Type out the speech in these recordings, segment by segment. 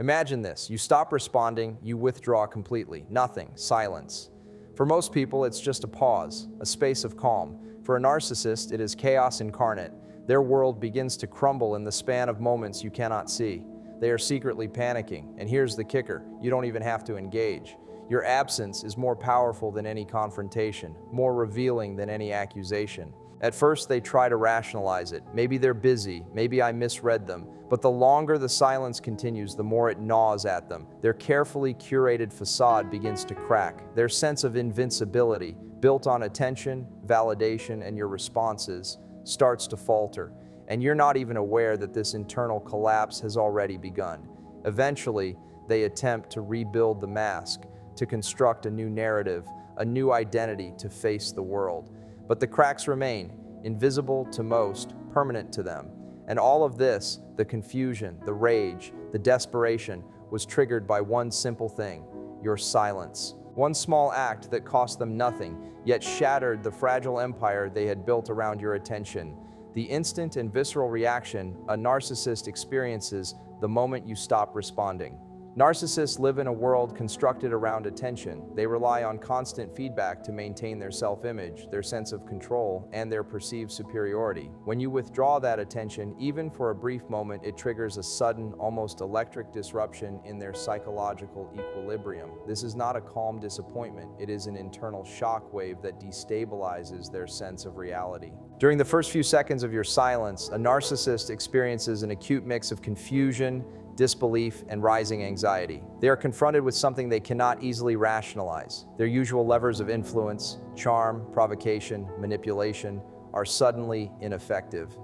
Imagine this, you stop responding, you withdraw completely. Nothing, silence. For most people, it's just a pause, a space of calm. For a narcissist, it is chaos incarnate. Their world begins to crumble in the span of moments you cannot see. They are secretly panicking, and here's the kicker, you don't even have to engage. Your absence is more powerful than any confrontation, more revealing than any accusation. At first, they try to rationalize it. Maybe they're busy, maybe I misread them. But the longer the silence continues, the more it gnaws at them. Their carefully curated facade begins to crack. Their sense of invincibility, built on attention, validation, and your responses, starts to falter. And you're not even aware that this internal collapse has already begun. Eventually, they attempt to rebuild the mask, to construct a new narrative, a new identity to face the world. But the cracks remain, invisible to most, permanent to them. And all of this, the confusion, the rage, the desperation, was triggered by one simple thing, your silence. One small act that cost them nothing, yet shattered the fragile empire they had built around your attention. The instant and visceral reaction a narcissist experiences the moment you stop responding. Narcissists live in a world constructed around attention. They rely on constant feedback to maintain their self-image, their sense of control, and their perceived superiority. When you withdraw that attention, even for a brief moment, it triggers a sudden, almost electric disruption in their psychological equilibrium. This is not a calm disappointment. It is an internal shockwave that destabilizes their sense of reality. During the first few seconds of your silence, a narcissist experiences an acute mix of confusion, disbelief, and rising anxiety. They are confronted with something they cannot easily rationalize. Their usual levers of influence, charm, provocation, manipulation, are suddenly ineffective.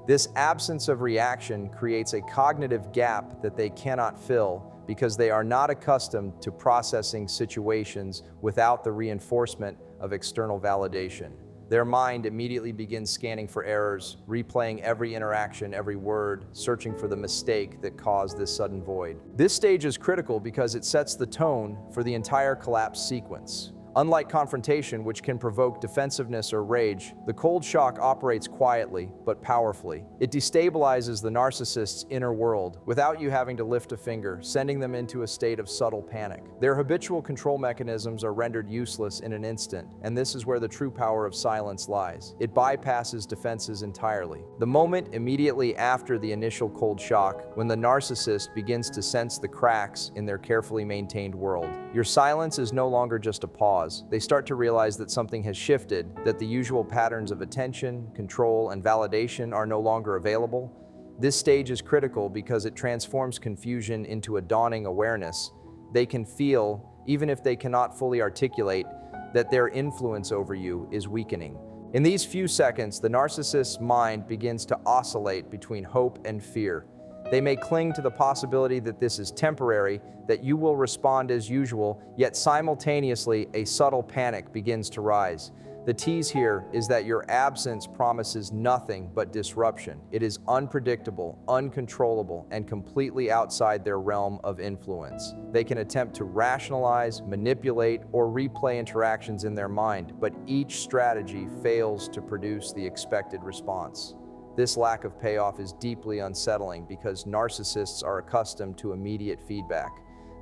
This absence of reaction creates a cognitive gap that they cannot fill because they are not accustomed to processing situations without the reinforcement of external validation. Their mind immediately begins scanning for errors, replaying every interaction, every word, searching for the mistake that caused this sudden void. This stage is critical because it sets the tone for the entire collapse sequence. Unlike confrontation, which can provoke defensiveness or rage, the cold shock operates quietly but powerfully. It destabilizes the narcissist's inner world without you having to lift a finger, sending them into a state of subtle panic. Their habitual control mechanisms are rendered useless in an instant, and this is where the true power of silence lies. It bypasses defenses entirely. The moment immediately after the initial cold shock, when the narcissist begins to sense the cracks in their carefully maintained world. Your silence is no longer just a pause. They start to realize that something has shifted, that the usual patterns of attention, control, and validation are no longer available. This stage is critical because it transforms confusion into a dawning awareness. They can feel, even if they cannot fully articulate, that their influence over you is weakening. In these few seconds, the narcissist's mind begins to oscillate between hope and fear. They may cling to the possibility that this is temporary, that you will respond as usual, yet simultaneously a subtle panic begins to rise. The tease here is that your absence promises nothing but disruption. It is unpredictable, uncontrollable, and completely outside their realm of influence. They can attempt to rationalize, manipulate, or replay interactions in their mind, but each strategy fails to produce the expected response. This lack of payoff is deeply unsettling because narcissists are accustomed to immediate feedback.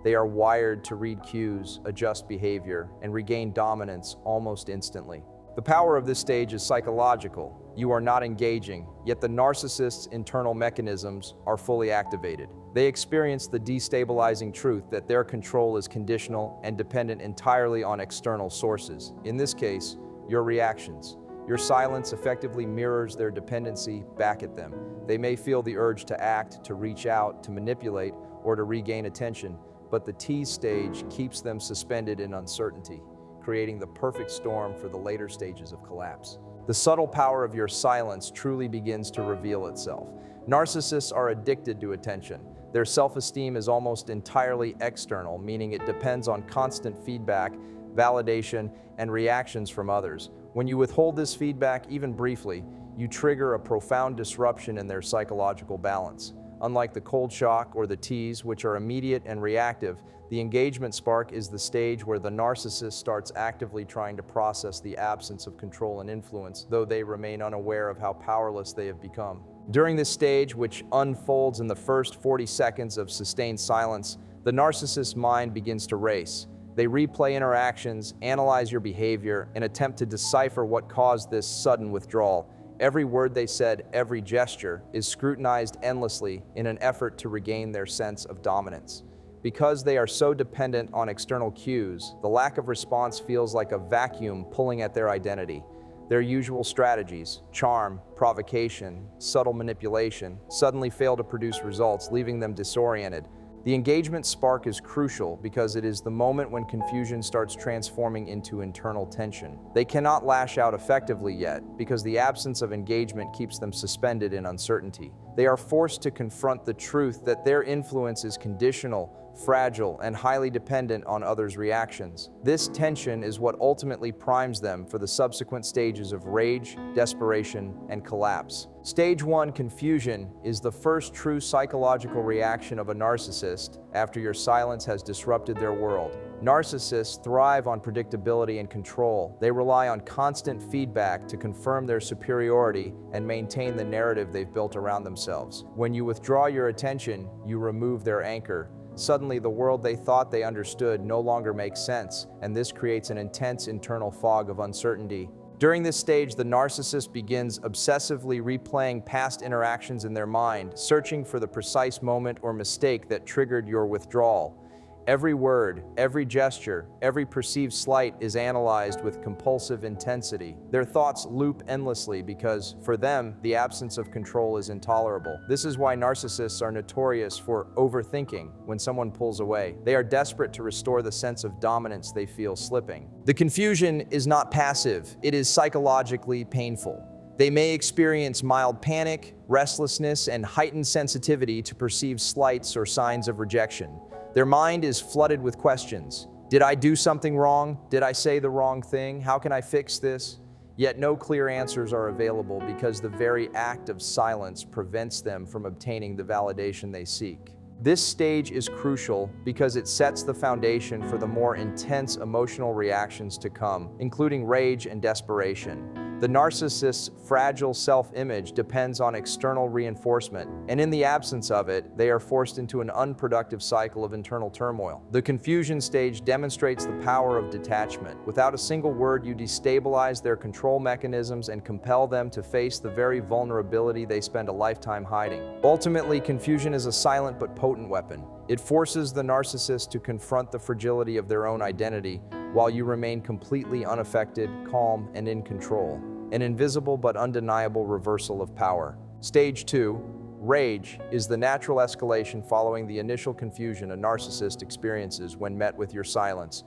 They are wired to read cues, adjust behavior, and regain dominance almost instantly. The power of this stage is psychological. You are not engaging, yet the narcissist's internal mechanisms are fully activated. They experience the destabilizing truth that their control is conditional and dependent entirely on external sources. In this case, your reactions. Your silence effectively mirrors their dependency back at them. They may feel the urge to act, to reach out, to manipulate, or to regain attention, but the tease stage keeps them suspended in uncertainty, creating the perfect storm for the later stages of collapse. The subtle power of your silence truly begins to reveal itself. Narcissists are addicted to attention. Their self-esteem is almost entirely external, meaning it depends on constant feedback, validation, and reactions from others. When you withhold this feedback, even briefly, you trigger a profound disruption in their psychological balance. Unlike the cold shock or the tease, which are immediate and reactive, the engagement spark is the stage where the narcissist starts actively trying to process the absence of control and influence, though they remain unaware of how powerless they have become. During this stage, which unfolds in the first 40 seconds of sustained silence, the narcissist's mind begins to race. They replay interactions, analyze your behavior, and attempt to decipher what caused this sudden withdrawal. Every word they said, every gesture, is scrutinized endlessly in an effort to regain their sense of dominance. Because they are so dependent on external cues, the lack of response feels like a vacuum pulling at their identity. Their usual strategies, charm, provocation, subtle manipulation, suddenly fail to produce results, leaving them disoriented. The engagement spark is crucial because it is the moment when confusion starts transforming into internal tension. They cannot lash out effectively yet because the absence of engagement keeps them suspended in uncertainty. They are forced to confront the truth that their influence is conditional, fragile, and highly dependent on others' reactions. This tension is what ultimately primes them for the subsequent stages of rage, desperation, and collapse. Stage 1, confusion, is the first true psychological reaction of a narcissist after your silence has disrupted their world. Narcissists thrive on predictability and control. They rely on constant feedback to confirm their superiority and maintain the narrative they've built around themselves. When you withdraw your attention, you remove their anchor. Suddenly, the world they thought they understood no longer makes sense, and this creates an intense internal fog of uncertainty. During this stage, the narcissist begins obsessively replaying past interactions in their mind, searching for the precise moment or mistake that triggered your withdrawal. Every word, every gesture, every perceived slight is analyzed with compulsive intensity. Their thoughts loop endlessly because, for them, the absence of control is intolerable. This is why narcissists are notorious for overthinking when someone pulls away. They are desperate to restore the sense of dominance they feel slipping. The confusion is not passive, it is psychologically painful. They may experience mild panic, restlessness, and heightened sensitivity to perceived slights or signs of rejection. Their mind is flooded with questions. Did I do something wrong? Did I say the wrong thing? How can I fix this? Yet no clear answers are available because the very act of silence prevents them from obtaining the validation they seek. This stage is crucial because it sets the foundation for the more intense emotional reactions to come, including rage and desperation. The narcissist's fragile self-image depends on external reinforcement, and in the absence of it, they are forced into an unproductive cycle of internal turmoil. The confusion stage demonstrates the power of detachment. Without a single word, you destabilize their control mechanisms and compel them to face the very vulnerability they spend a lifetime hiding. Ultimately, confusion is a silent but potent weapon. It forces the narcissist to confront the fragility of their own identity while you remain completely unaffected, calm, and in control. An invisible but undeniable reversal of power. Stage 2, rage, is the natural escalation following the initial confusion a narcissist experiences when met with your silence.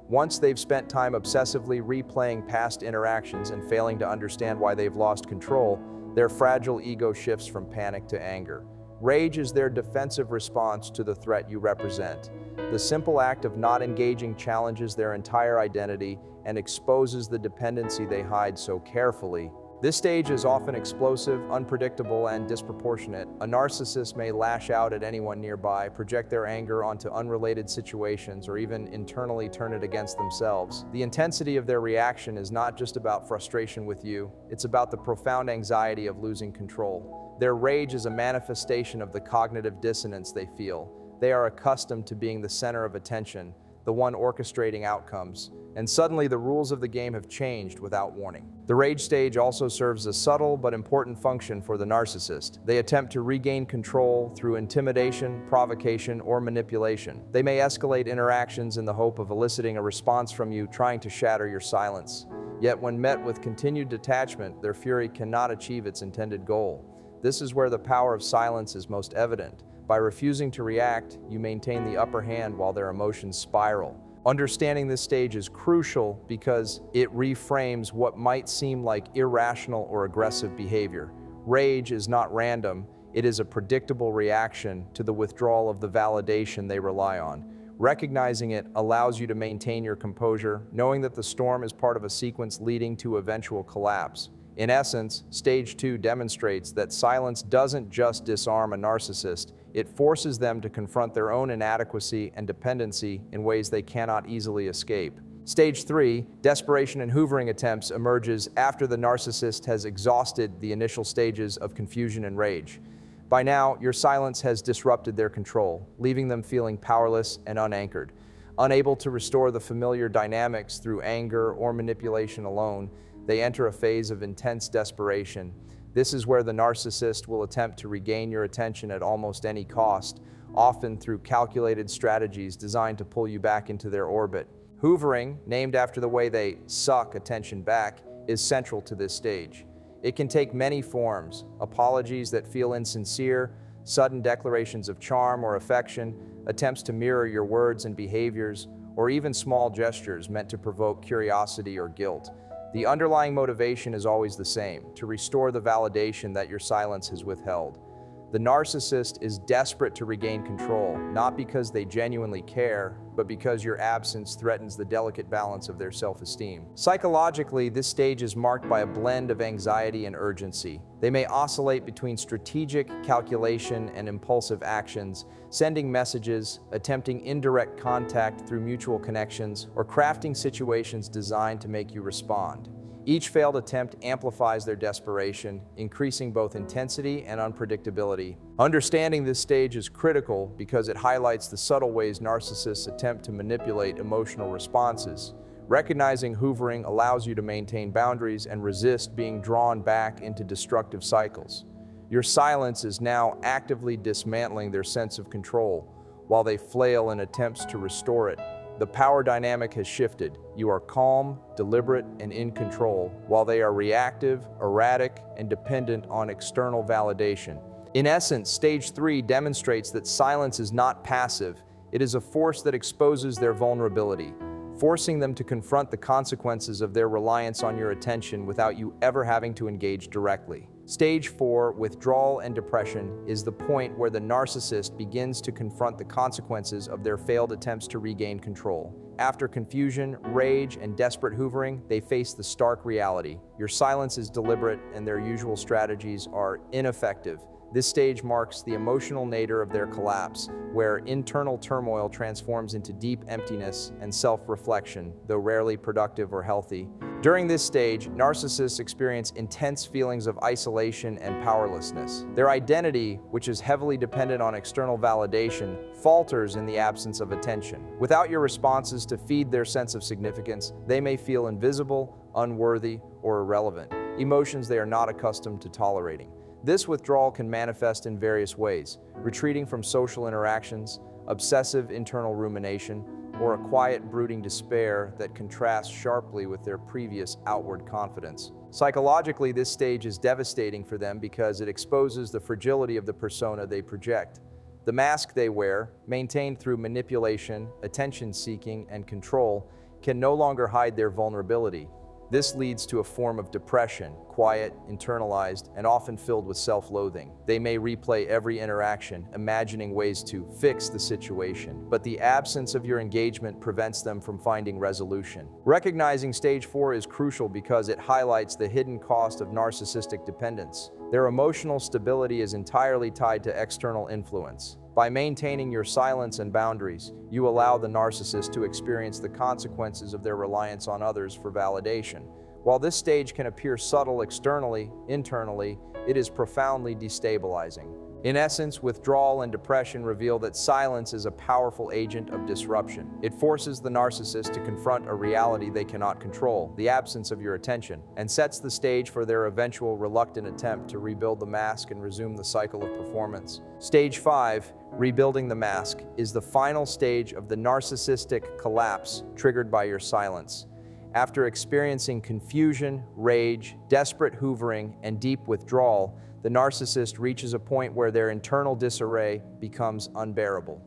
Once they've spent time obsessively replaying past interactions and failing to understand why they've lost control, their fragile ego shifts from panic to anger. Rage is their defensive response to the threat you represent. The simple act of not engaging challenges their entire identity and exposes the dependency they hide so carefully. This stage is often explosive, unpredictable, and disproportionate. A narcissist may lash out at anyone nearby, project their anger onto unrelated situations, or even internally turn it against themselves. The intensity of their reaction is not just about frustration with you, it's about the profound anxiety of losing control. Their rage is a manifestation of the cognitive dissonance they feel. They are accustomed to being the center of attention, the one orchestrating outcomes, and suddenly the rules of the game have changed without warning. The rage stage also serves a subtle but important function for the narcissist. They attempt to regain control through intimidation, provocation, or manipulation. They may escalate interactions in the hope of eliciting a response from you, trying to shatter your silence. Yet when met with continued detachment, their fury cannot achieve its intended goal. This is where the power of silence is most evident. By refusing to react, you maintain the upper hand while their emotions spiral. Understanding this stage is crucial because it reframes what might seem like irrational or aggressive behavior. Rage is not random, it is a predictable reaction to the withdrawal of the validation they rely on. Recognizing it allows you to maintain your composure, knowing that the storm is part of a sequence leading to eventual collapse. In essence, stage 2 demonstrates that silence doesn't just disarm a narcissist, it forces them to confront their own inadequacy and dependency in ways they cannot easily escape. Stage 3, desperation and hoovering attempts, emerges after the narcissist has exhausted the initial stages of confusion and rage. By now, your silence has disrupted their control, leaving them feeling powerless and unanchored. Unable to restore the familiar dynamics through anger or manipulation alone, they enter a phase of intense desperation. This is where the narcissist will attempt to regain your attention at almost any cost, often through calculated strategies designed to pull you back into their orbit. Hoovering, named after the way they suck attention back, is central to this stage. It can take many forms: apologies that feel insincere, sudden declarations of charm or affection, attempts to mirror your words and behaviors, or even small gestures meant to provoke curiosity or guilt. The underlying motivation is always the same: to restore the validation that your silence has withheld. The narcissist is desperate to regain control, not because they genuinely care, but because your absence threatens the delicate balance of their self-esteem. Psychologically, this stage is marked by a blend of anxiety and urgency. They may oscillate between strategic calculation and impulsive actions, sending messages, attempting indirect contact through mutual connections, or crafting situations designed to make you respond. Each failed attempt amplifies their desperation, increasing both intensity and unpredictability. Understanding this stage is critical because it highlights the subtle ways narcissists attempt to manipulate emotional responses. Recognizing hoovering allows you to maintain boundaries and resist being drawn back into destructive cycles. Your silence is now actively dismantling their sense of control, while they flail in attempts to restore it. The power dynamic has shifted. You are calm, deliberate, and in control, while they are reactive, erratic, and dependent on external validation. In essence, stage 3 demonstrates that silence is not passive. It is a force that exposes their vulnerability, forcing them to confront the consequences of their reliance on your attention without you ever having to engage directly. Stage 4, withdrawal and depression, is the point where the narcissist begins to confront the consequences of their failed attempts to regain control. After confusion, rage, and desperate hoovering, they face the stark reality: your silence is deliberate and their usual strategies are ineffective. This stage marks the emotional nadir of their collapse, where internal turmoil transforms into deep emptiness and self-reflection, though rarely productive or healthy. During this stage, narcissists experience intense feelings of isolation and powerlessness. Their identity, which is heavily dependent on external validation, falters in the absence of attention. Without your responses to feed their sense of significance, they may feel invisible, unworthy, or irrelevant, emotions they are not accustomed to tolerating. This withdrawal can manifest in various ways: retreating from social interactions, obsessive internal rumination, or a quiet, brooding despair that contrasts sharply with their previous outward confidence. Psychologically, this stage is devastating for them because it exposes the fragility of the persona they project. The mask they wear, maintained through manipulation, attention-seeking, and control, can no longer hide their vulnerability. This leads to a form of depression, quiet, internalized, and often filled with self-loathing. They may replay every interaction, imagining ways to fix the situation, but the absence of your engagement prevents them from finding resolution. Recognizing stage 4 is crucial because it highlights the hidden cost of narcissistic dependence. Their emotional stability is entirely tied to external influence. By maintaining your silence and boundaries, you allow the narcissist to experience the consequences of their reliance on others for validation. While this stage can appear subtle externally, internally, it is profoundly destabilizing. In essence, withdrawal and depression reveal that silence is a powerful agent of disruption. It forces the narcissist to confront a reality they cannot control, the absence of your attention, and sets the stage for their eventual reluctant attempt to rebuild the mask and resume the cycle of performance. Stage 5, rebuilding the mask, is the final stage of the narcissistic collapse triggered by your silence. After experiencing confusion, rage, desperate hoovering, and deep withdrawal, the narcissist reaches a point where their internal disarray becomes unbearable.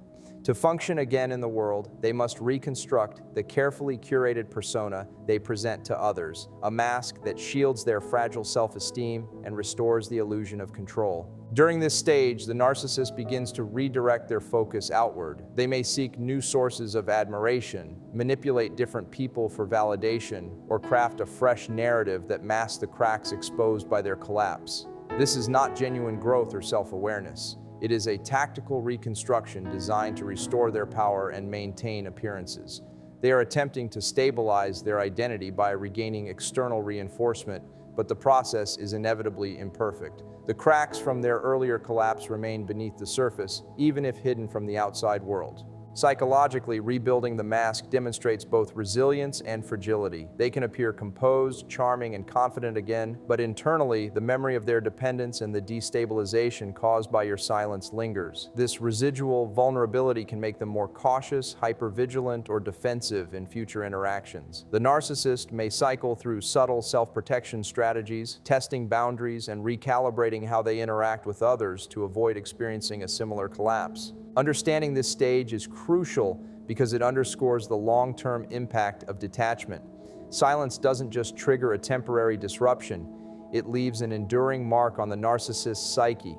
To function again in the world, they must reconstruct the carefully curated persona they present to others, a mask that shields their fragile self-esteem and restores the illusion of control. During this stage, the narcissist begins to redirect their focus outward. They may seek new sources of admiration, manipulate different people for validation, or craft a fresh narrative that masks the cracks exposed by their collapse. This is not genuine growth or self-awareness. It is a tactical reconstruction designed to restore their power and maintain appearances. They are attempting to stabilize their identity by regaining external reinforcement, but the process is inevitably imperfect. The cracks from their earlier collapse remain beneath the surface, even if hidden from the outside world. Psychologically, rebuilding the mask demonstrates both resilience and fragility. They can appear composed, charming, and confident again, but internally, the memory of their dependence and the destabilization caused by your silence lingers. This residual vulnerability can make them more cautious, hypervigilant, or defensive in future interactions. The narcissist may cycle through subtle self-protection strategies, testing boundaries and recalibrating how they interact with others to avoid experiencing a similar collapse. Understanding this stage is crucial because it underscores the long-term impact of detachment. Silence doesn't just trigger a temporary disruption, it leaves an enduring mark on the narcissist's psyche.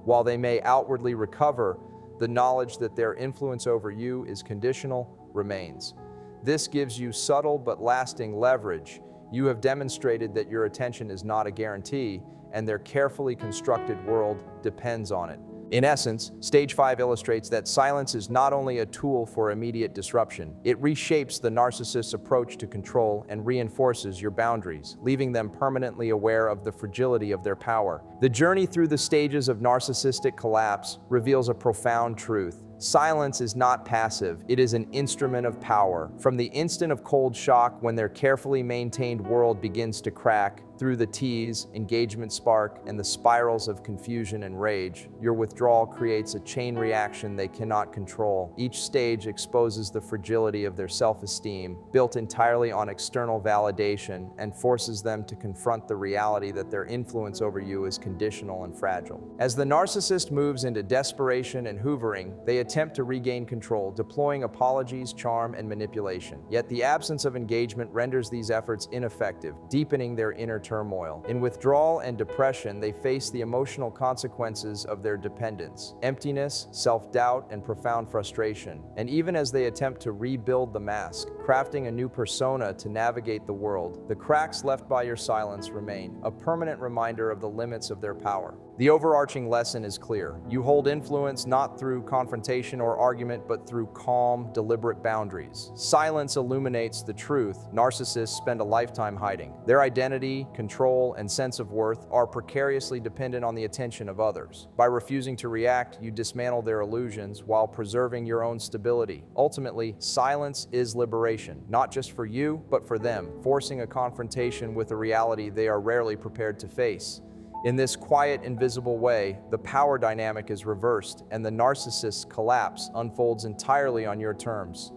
While they may outwardly recover, the knowledge that their influence over you is conditional remains. This gives you subtle but lasting leverage. You have demonstrated that your attention is not a guarantee, and their carefully constructed world depends on it. In essence, Stage 5 illustrates that silence is not only a tool for immediate disruption, it reshapes the narcissist's approach to control and reinforces your boundaries, leaving them permanently aware of the fragility of their power. The journey through the stages of narcissistic collapse reveals a profound truth. Silence is not passive, it is an instrument of power. From the instant of cold shock when their carefully maintained world begins to crack, through the tease, engagement spark, and the spirals of confusion and rage, your withdrawal creates a chain reaction they cannot control. Each stage exposes the fragility of their self-esteem, built entirely on external validation, and forces them to confront the reality that their influence over you is conditional and fragile. As the narcissist moves into desperation and hoovering, they attempt to regain control, deploying apologies, charm, and manipulation. Yet the absence of engagement renders these efforts ineffective, deepening their inner turmoil. In withdrawal and depression, they face the emotional consequences of their dependence: emptiness, self-doubt, and profound frustration. And even as they attempt to rebuild the mask, crafting a new persona to navigate the world, the cracks left by your silence remain, a permanent reminder of the limits of their power. The overarching lesson is clear. You hold influence not through confrontation or argument, but through calm, deliberate boundaries. Silence illuminates the truth narcissists spend a lifetime hiding. Their identity, control, and sense of worth are precariously dependent on the attention of others. By refusing to react, you dismantle their illusions while preserving your own stability. Ultimately, silence is liberation, not just for you, but for them, forcing a confrontation with a reality they are rarely prepared to face. In this quiet, invisible way, the power dynamic is reversed, and the narcissist's collapse unfolds entirely on your terms.